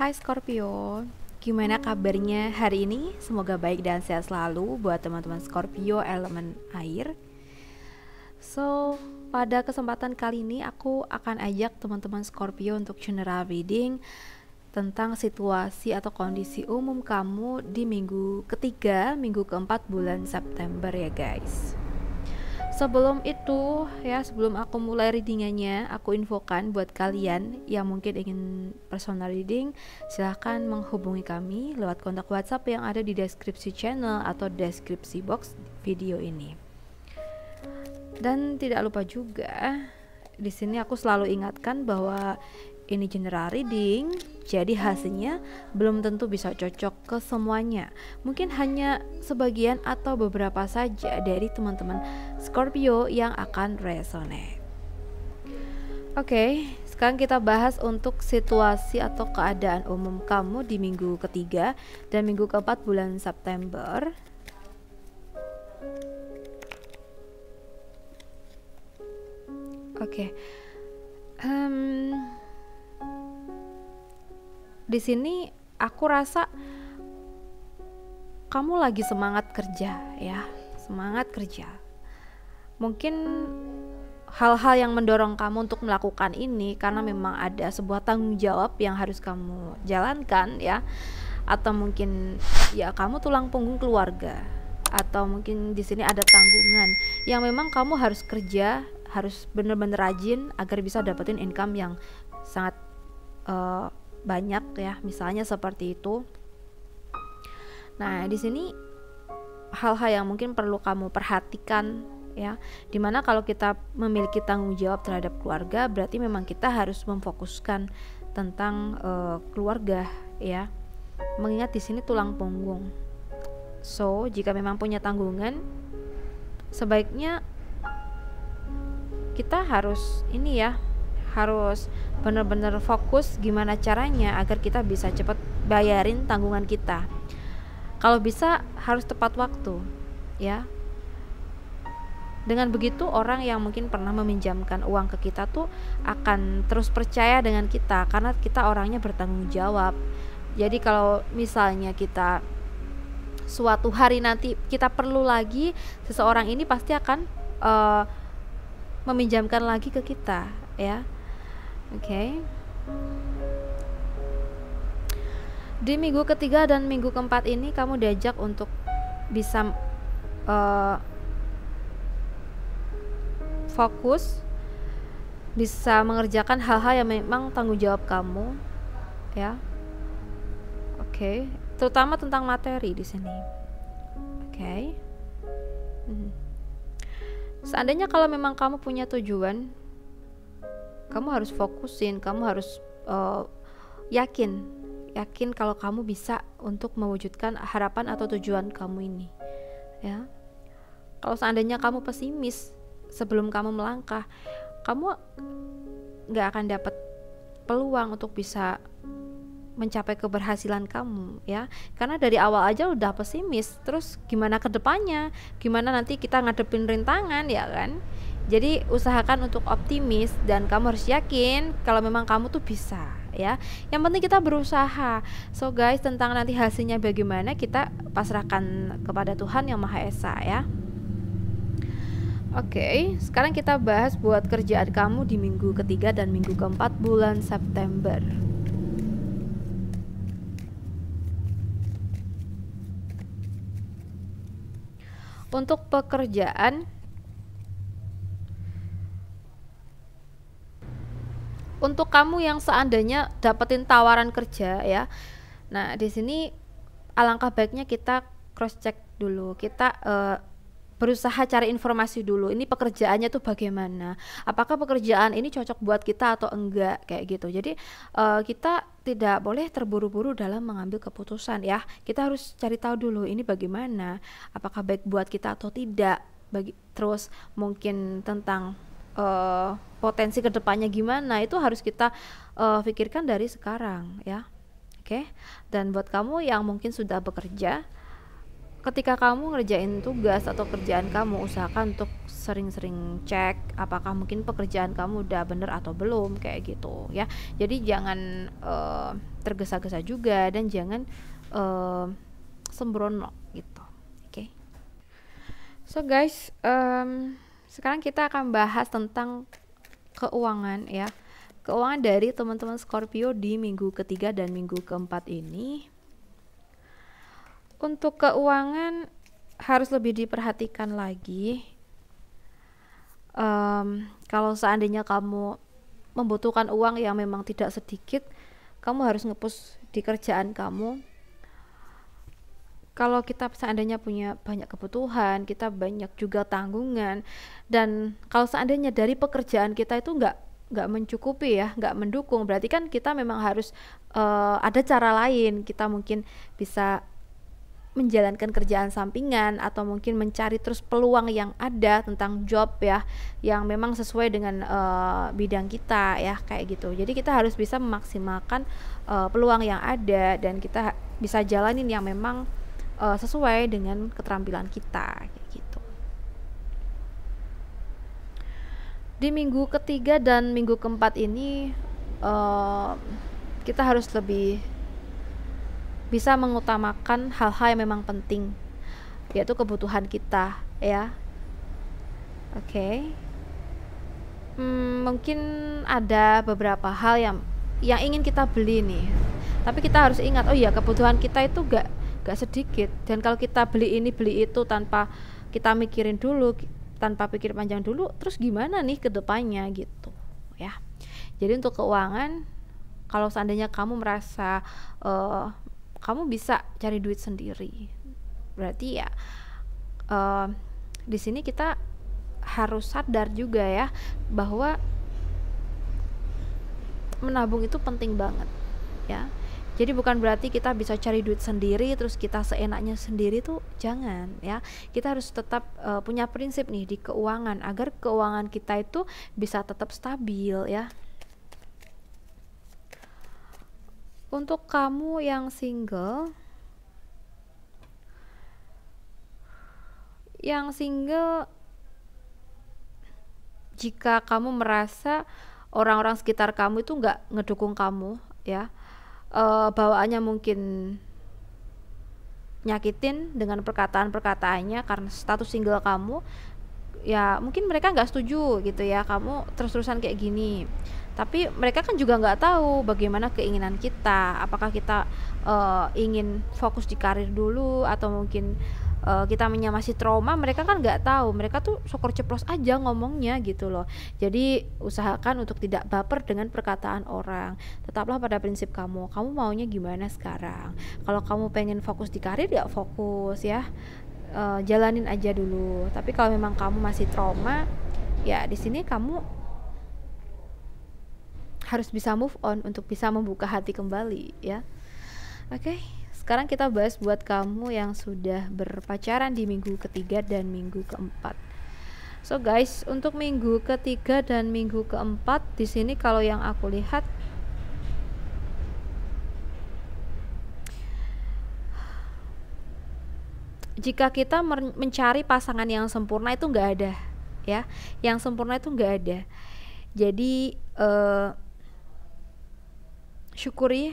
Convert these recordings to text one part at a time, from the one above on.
Hai Scorpio, gimana kabarnya hari ini? Semoga baik dan sehat selalu buat teman-teman Scorpio elemen air. Pada kesempatan kali ini aku akan ajak teman-teman Scorpio untuk general reading tentang situasi atau kondisi umum kamu di minggu ketiga, minggu keempat bulan September ya guys. Sebelum itu ya, sebelum aku mulai readingannya, aku infokan buat kalian yang mungkin ingin personal reading, silahkan menghubungi kami lewat kontak WhatsApp yang ada di deskripsi channel atau deskripsi box video ini. Dan tidak lupa juga, di sini aku selalu ingatkan bahwa ini general reading, jadi hasilnya belum tentu bisa cocok ke semuanya. Mungkin hanya sebagian atau beberapa saja dari teman-teman Scorpio yang akan resonate. Oke, sekarang kita bahas untuk situasi atau keadaan umum kamu di minggu ketiga dan minggu keempat bulan September. Oke. Di sini aku rasa kamu lagi semangat kerja ya, semangat kerja. Mungkin hal-hal yang mendorong kamu untuk melakukan ini karena memang ada sebuah tanggung jawab yang harus kamu jalankan ya, atau mungkin ya kamu tulang punggung keluarga, atau mungkin di sini ada tanggungan yang memang kamu harus kerja, harus bener-bener rajin agar bisa dapetin income yang sangat banyak ya, misalnya seperti itu. Nah, di sini hal-hal yang mungkin perlu kamu perhatikan ya, dimana kalau kita memiliki tanggung jawab terhadap keluarga, berarti memang kita harus memfokuskan tentang keluarga ya, mengingat di sini tulang punggung. So, jika memang punya tanggungan, sebaiknya kita harus ini ya, harus benar-benar fokus gimana caranya agar kita bisa cepat bayarin tanggungan kita. Kalau bisa harus tepat waktu ya. Dengan begitu orang yang mungkin pernah meminjamkan uang ke kita tuh akan terus percaya dengan kita karena kita orangnya bertanggung jawab. Jadi kalau misalnya kita suatu hari nanti kita perlu lagi, seseorang ini pasti akan meminjamkan lagi ke kita ya. Oke. Di minggu ketiga dan minggu keempat ini kamu diajak untuk bisa fokus, bisa mengerjakan hal-hal yang memang tanggung jawab kamu ya. Oke. Terutama tentang materi di sini. Oke. Seandainya kalau memang kamu punya tujuan, kamu harus fokusin, kamu harus yakin kalau kamu bisa untuk mewujudkan harapan atau tujuan kamu ini ya. Kalau seandainya kamu pesimis sebelum kamu melangkah, kamu gak akan dapat peluang untuk bisa mencapai keberhasilan kamu ya, karena dari awal aja udah pesimis. Terus gimana ke depannya, gimana nanti kita ngadepin rintangan ya kan. Jadi usahakan untuk optimis dan kamu harus yakin kalau memang kamu tuh bisa ya. Yang penting kita berusaha. So guys, tentang nanti hasilnya bagaimana kita pasrahkan kepada Tuhan Yang Maha Esa ya. Oke, sekarang kita bahas buat kerjaan kamu di minggu ketiga dan minggu keempat bulan September. Untuk pekerjaan, untuk kamu yang seandainya dapetin tawaran kerja ya. Nah, di sini alangkah baiknya kita cross check dulu. Kita berusaha cari informasi dulu. Ini pekerjaannya tuh bagaimana? Apakah pekerjaan ini cocok buat kita atau enggak kayak gitu. Jadi kita tidak boleh terburu-buru dalam mengambil keputusan ya. Kita harus cari tahu dulu ini bagaimana. Apakah baik buat kita atau tidak. Terus mungkin tentang potensi kedepannya gimana, itu harus kita pikirkan dari sekarang ya. Oke. Dan buat kamu yang mungkin sudah bekerja, ketika kamu ngerjain tugas atau kerjaan kamu, usahakan untuk sering-sering cek apakah mungkin pekerjaan kamu udah bener atau belum, kayak gitu ya. Jadi jangan tergesa-gesa juga, dan jangan sembrono gitu. Oke. So guys, sekarang kita akan bahas tentang keuangan ya. Keuangan dari teman-teman Scorpio di minggu ketiga dan minggu keempat ini. Untuk keuangan harus lebih diperhatikan lagi. Kalau seandainya kamu membutuhkan uang yang memang tidak sedikit, kamu harus nge-push di kerjaan kamu. Kalau kita seandainya punya banyak kebutuhan, kita banyak juga tanggungan, dan kalau seandainya dari pekerjaan kita itu nggak mencukupi ya, nggak mendukung, berarti kan kita memang harus ada cara lain. Kita mungkin bisa menjalankan kerjaan sampingan, atau mungkin mencari terus peluang yang ada tentang job ya, yang memang sesuai dengan bidang kita ya, kayak gitu. Jadi kita harus bisa memaksimalkan peluang yang ada, dan kita bisa jalanin yang memang sesuai dengan keterampilan kita, kayak gitu. Di minggu ketiga dan minggu keempat ini kita harus lebih bisa mengutamakan hal-hal yang memang penting, yaitu kebutuhan kita ya. Oke. Mungkin ada beberapa hal yang ingin kita beli nih, tapi kita harus ingat, oh iya, kebutuhan kita itu gak sedikit, dan kalau kita beli ini beli itu tanpa kita mikirin dulu, tanpa pikir panjang dulu, terus gimana nih ke depannya gitu ya. Jadi untuk keuangan, kalau seandainya kamu merasa kamu bisa cari duit sendiri, berarti ya di sini kita harus sadar juga ya, bahwa menabung itu penting banget ya. Jadi bukan berarti kita bisa cari duit sendiri terus kita seenaknya sendiri, tuh jangan ya. Kita harus tetap punya prinsip nih di keuangan, agar keuangan kita itu bisa tetap stabil ya. Untuk kamu yang single, jika kamu merasa orang-orang sekitar kamu itu nggak ngedukung kamu ya, bawaannya mungkin nyakitin dengan perkataan-perkataannya karena status single kamu ya, mungkin mereka nggak setuju gitu ya kamu terus-terusan kayak gini. Tapi mereka kan juga nggak tahu bagaimana keinginan kita, apakah kita ingin fokus di karir dulu, atau mungkin kita masih trauma. Mereka kan nggak tahu, mereka tuh sokor ceplos aja ngomongnya gitu loh. Jadi usahakan untuk tidak baper dengan perkataan orang. Tetaplah pada prinsip kamu maunya gimana sekarang. Kalau kamu pengen fokus di karir ya fokus ya, jalanin aja dulu. Tapi kalau memang kamu masih trauma ya, di sini kamu harus bisa move on untuk bisa membuka hati kembali ya. Oke, sekarang kita bahas buat kamu yang sudah berpacaran di minggu ketiga dan minggu keempat. So guys, untuk minggu ketiga dan minggu keempat di sini kalau yang aku lihat, jika kita mencari pasangan yang sempurna itu nggak ada ya, yang sempurna itu nggak ada. Jadi syukuri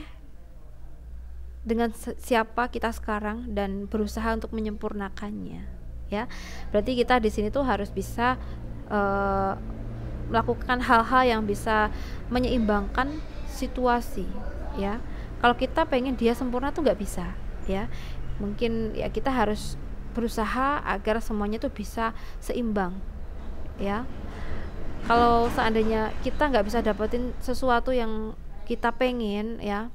dengan siapa kita sekarang dan berusaha untuk menyempurnakannya ya. Berarti kita di sini tuh harus bisa melakukan hal-hal yang bisa menyeimbangkan situasi ya. Kalau kita pengen dia sempurna tuh nggak bisa ya. Mungkin ya kita harus berusaha agar semuanya tuh bisa seimbang ya. Kalau seandainya kita nggak bisa dapetin sesuatu yang kita pengen ya,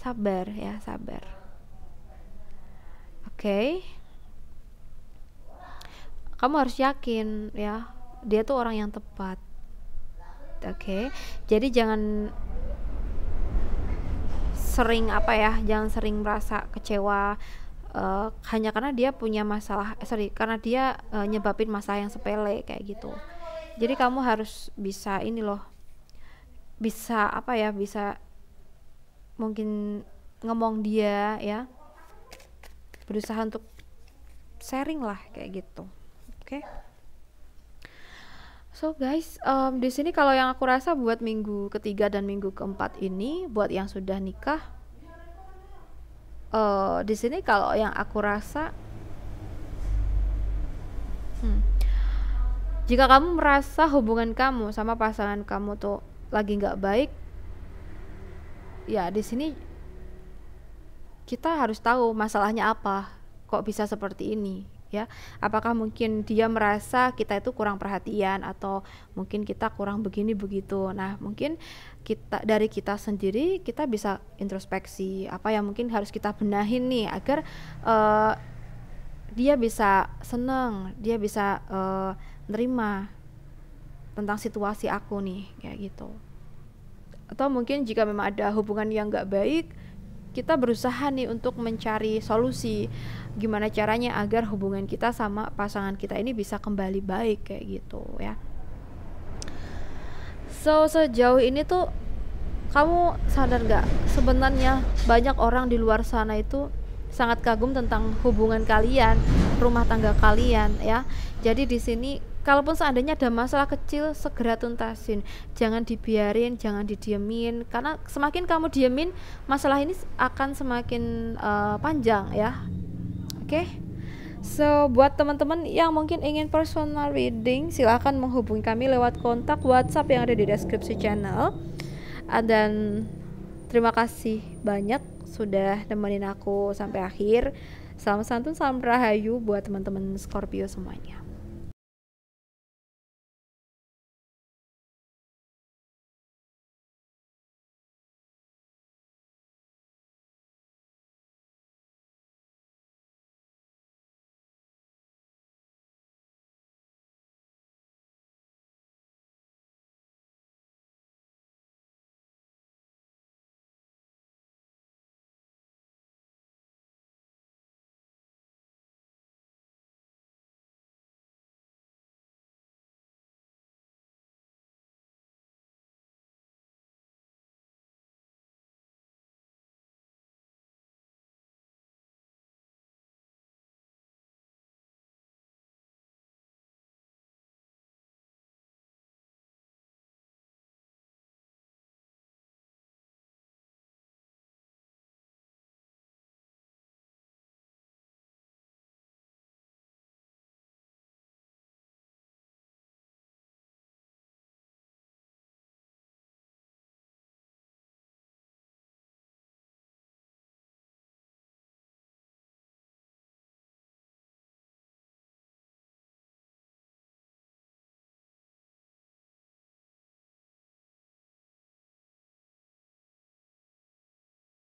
sabar ya, sabar. Oke. Kamu harus yakin ya, dia tuh orang yang tepat. Oke. Jadi jangan sering jangan sering merasa kecewa hanya karena dia punya masalah, karena dia nyebabin masalah yang sepele kayak gitu. Jadi kamu harus bisa ini loh, bisa bisa mungkin ngomong dia ya, berusaha untuk sharing lah kayak gitu. Oke. So guys, di sini kalau yang aku rasa buat minggu ketiga dan minggu keempat ini, buat yang sudah nikah, di sini kalau yang aku rasa, jika kamu merasa hubungan kamu sama pasangan kamu tuh lagi nggak baik, ya di sini kita harus tahu masalahnya apa, kok bisa seperti ini ya. Apakah mungkin dia merasa kita itu kurang perhatian, atau mungkin kita kurang begini begitu. Nah, mungkin dari kita sendiri kita bisa introspeksi apa yang mungkin harus kita benahin nih agar dia bisa seneng, dia bisa nerima tentang situasi aku nih kayak gitu. Atau mungkin jika memang ada hubungan yang nggak baik, kita berusaha nih untuk mencari solusi gimana caranya agar hubungan kita sama pasangan kita ini bisa kembali baik kayak gitu ya. So sejauh ini tuh kamu sadar nggak, sebenarnya banyak orang di luar sana itu sangat kagum tentang hubungan kalian, rumah tangga kalian ya. Jadi di sini kalaupun seandainya ada masalah kecil, segera tuntasin, jangan dibiarin, jangan didiemin, karena semakin kamu diemin, masalah ini akan semakin panjang ya. Oke. So buat teman-teman yang mungkin ingin personal reading, silahkan menghubungi kami lewat kontak WhatsApp yang ada di deskripsi channel. Dan terima kasih banyak sudah nemenin aku sampai akhir. Salam santun, salam rahayu buat teman-teman Scorpio semuanya.